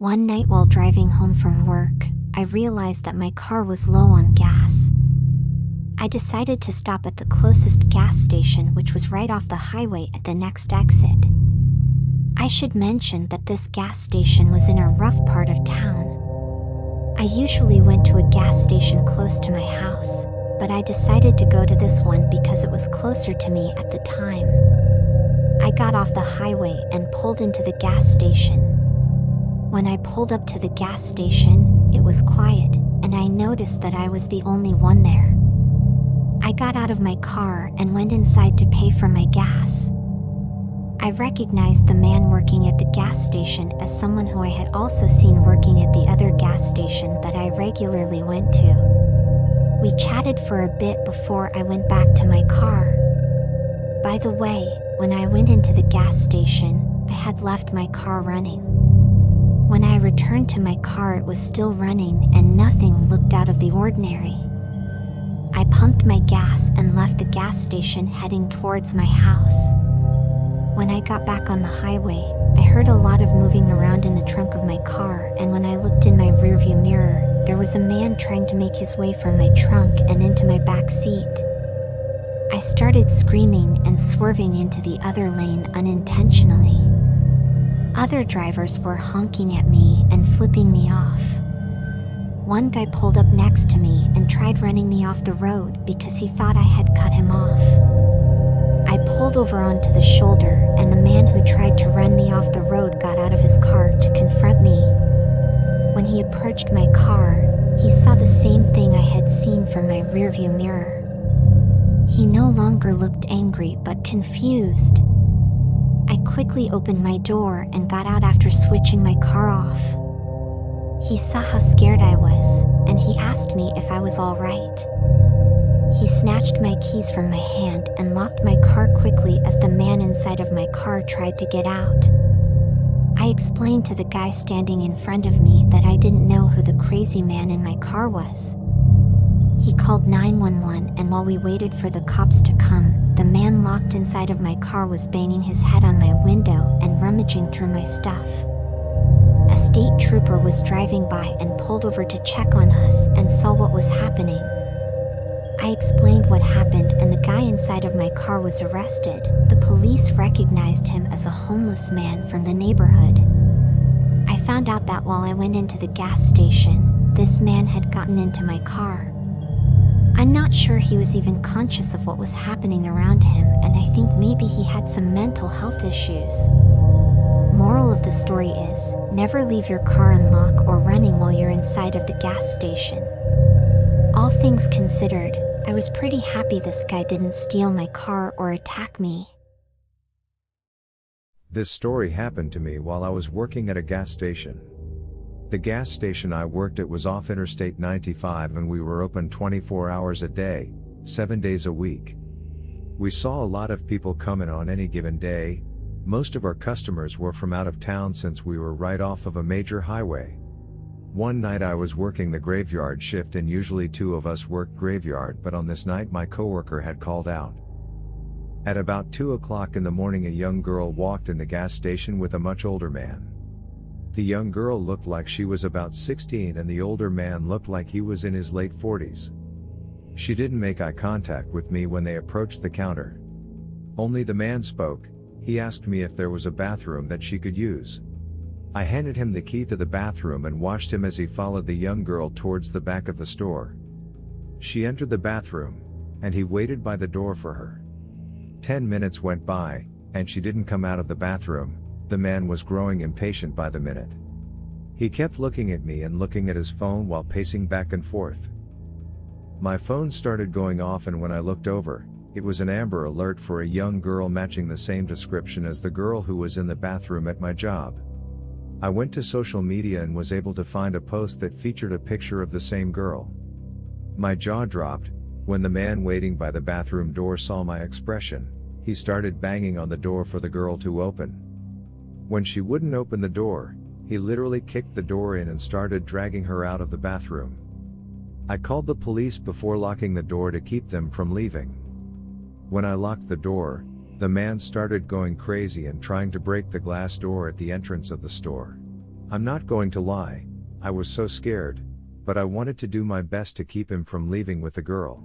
One night while driving home from work, I realized that my car was low on gas. I decided to stop at the closest gas station, which was right off the highway at the next exit. I should mention that this gas station was in a rough part of town. I usually went to a gas station close to my house, but I decided to go to this one because it was closer to me at the time. I got off the highway and pulled into the gas station. When I pulled up to the gas station, it was quiet, and I noticed that I was the only one there. I got out of my car and went inside to pay for my gas. I recognized the man working at the gas station as someone who I had also seen working at the other gas station that I regularly went to. We chatted for a bit before I went back to my car. By the way, when I went into the gas station, I had left my car running. When I returned to my car, it was still running and nothing looked out of the ordinary. I pumped my gas and left the gas station heading towards my house. When I got back on the highway, I heard a lot of moving around in the trunk of my car, and when I looked in my rearview mirror, there was a man trying to make his way from my trunk and into my back seat. I started screaming and swerving into the other lane unintentionally. Other drivers were honking at me and flipping me off. One guy pulled up next to me and tried running me off the road because he thought I had cut him off. I pulled over onto the shoulder, and the man who tried to run me off the road got out of his car to confront me. When he approached my car, he saw the same thing I had seen from my rearview mirror. He no longer looked angry but confused. I quickly opened my door and got out after switching my car off. He saw how scared I was, and he asked me if I was all right. He snatched my keys from my hand and locked my car quickly as the man inside of my car tried to get out. I explained to the guy standing in front of me that I didn't know who the crazy man in my car was. He called 911, and while we waited for the cops to come, the man locked inside of my car was banging his head on my window and rummaging through my stuff. A state trooper was driving by and pulled over to check on us and saw what was happening. I explained what happened, and the guy inside of my car was arrested. The police recognized him as a homeless man from the neighborhood. I found out that while I went into the gas station, this man had gotten into my car. I'm not sure he was even conscious of what was happening around him, and I think maybe he had some mental health issues. Moral of the story is, never leave your car unlocked or running while you're inside of the gas station. All things considered, I was pretty happy this guy didn't steal my car or attack me. This story happened to me while I was working at a gas station. The gas station I worked at was off Interstate 95, and we were open 24 hours a day, 7 days a week. We saw a lot of people come in on any given day. Most of our customers were from out of town since we were right off of a major highway. One night I was working the graveyard shift, and usually two of us worked graveyard, but on this night my coworker had called out. At about 2 o'clock in the morning, a young girl walked in the gas station with a much older man. The young girl looked like she was about 16, and the older man looked like he was in his late 40s. She didn't make eye contact with me when they approached the counter. Only the man spoke. He asked me if there was a bathroom that she could use. I handed him the key to the bathroom and watched him as he followed the young girl towards the back of the store. She entered the bathroom, and he waited by the door for her. 10 minutes went by, and she didn't come out of the bathroom. The man was growing impatient by the minute. He kept looking at me and looking at his phone while pacing back and forth. My phone started going off, and when I looked over, it was an Amber Alert for a young girl matching the same description as the girl who was in the bathroom at my job. I went to social media and was able to find a post that featured a picture of the same girl. My jaw dropped. When the man waiting by the bathroom door saw my expression, he started banging on the door for the girl to open. When she wouldn't open the door, he literally kicked the door in and started dragging her out of the bathroom. I called the police before locking the door to keep them from leaving. When I locked the door, the man started going crazy and trying to break the glass door at the entrance of the store. I'm not going to lie, I was so scared, but I wanted to do my best to keep him from leaving with the girl.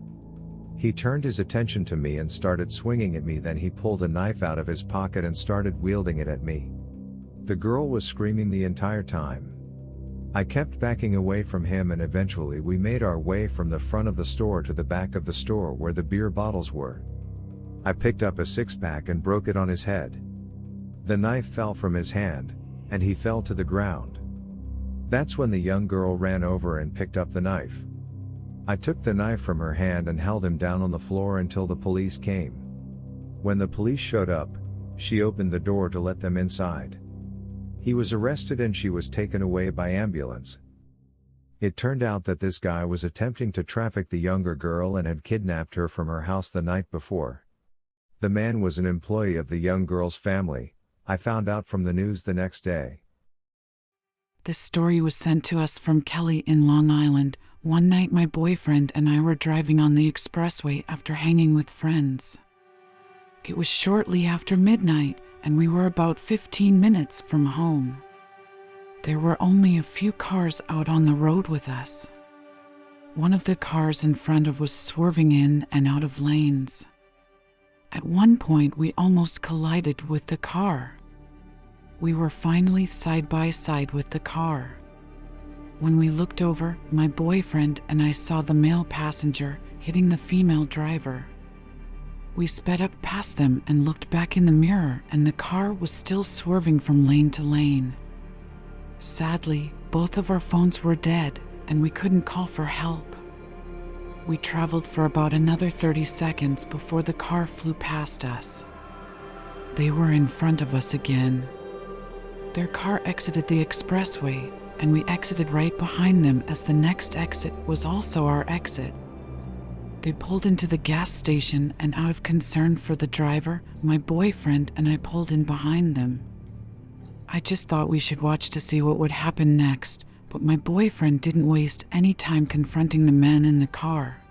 He turned his attention to me and started swinging at me, then he pulled a knife out of his pocket and started wielding it at me. The girl was screaming the entire time. I kept backing away from him and eventually we made our way from the front of the store to the back of the store where the beer bottles were. I picked up a six-pack and broke it on his head. The knife fell from his hand, and he fell to the ground. That's when the young girl ran over and picked up the knife. I took the knife from her hand and held him down on the floor until the police came. When the police showed up, she opened the door to let them inside. He was arrested and she was taken away by ambulance. It turned out that this guy was attempting to traffic the younger girl and had kidnapped her from her house the night before. The man was an employee of the young girl's family, I found out from the news the next day. This story was sent to us from Kelly in Long Island. One night my boyfriend and I were driving on the expressway after hanging with friends. It was shortly after midnight and we were about 15 minutes from home. There were only a few cars out on the road with us. One of the cars in front of us was swerving in and out of lanes. At one point we almost collided with the car. We were finally side by side with the car. When we looked over, my boyfriend and I saw the male passenger hitting the female driver. We sped up past them and looked back in the mirror, and the car was still swerving from lane to lane. Sadly, both of our phones were dead, and we couldn't call for help. We traveled for about another 30 seconds before the car flew past us. They were in front of us again. Their car exited the expressway, and we exited right behind them as the next exit was also our exit. They pulled into the gas station, and out of concern for the driver, my boyfriend and I pulled in behind them. I just thought we should watch to see what would happen next, but my boyfriend didn't waste any time confronting the man in the car.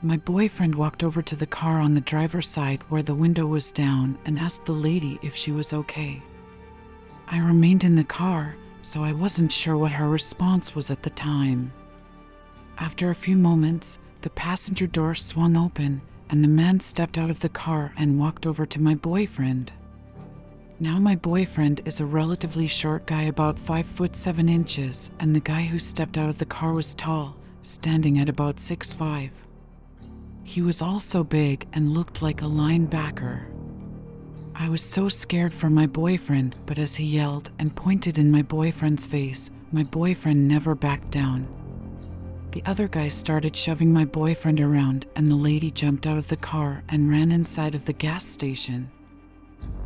My boyfriend walked over to the car on the driver's side where the window was down and asked the lady if she was okay. I remained in the car, so I wasn't sure what her response was at the time. After a few moments, the passenger door swung open and the man stepped out of the car and walked over to my boyfriend. Now my boyfriend is a relatively short guy, about 5'7", and the guy who stepped out of the car was tall, standing at about 6'5". He was also big and looked like a linebacker. I was so scared for my boyfriend, but as he yelled and pointed in my boyfriend's face, my boyfriend never backed down. The other guy started shoving my boyfriend around, and the lady jumped out of the car and ran inside of the gas station.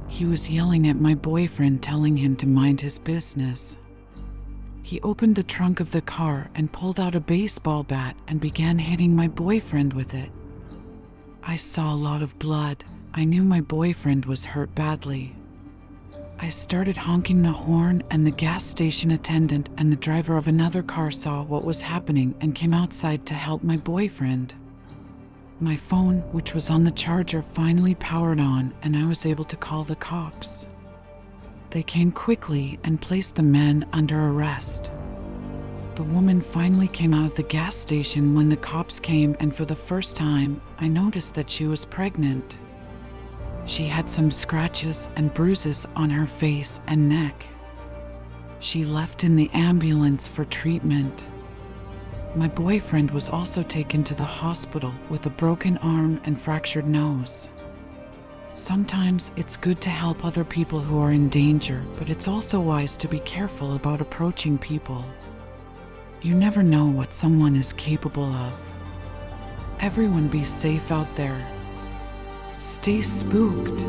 He was yelling at my boyfriend, telling him to mind his business. He opened the trunk of the car and pulled out a baseball bat and began hitting my boyfriend with it. I saw a lot of blood. I knew my boyfriend was hurt badly. I started honking the horn, and the gas station attendant and the driver of another car saw what was happening and came outside to help my boyfriend. My phone, which was on the charger, finally powered on, and I was able to call the cops. They came quickly and placed the man under arrest. The woman finally came out of the gas station when the cops came, and for the first time, I noticed that she was pregnant. She had some scratches and bruises on her face and neck. She left in the ambulance for treatment. My boyfriend was also taken to the hospital with a broken arm and fractured nose. Sometimes it's good to help other people who are in danger, but it's also wise to be careful about approaching people. You never know what someone is capable of. Everyone be safe out there. Stay spooked.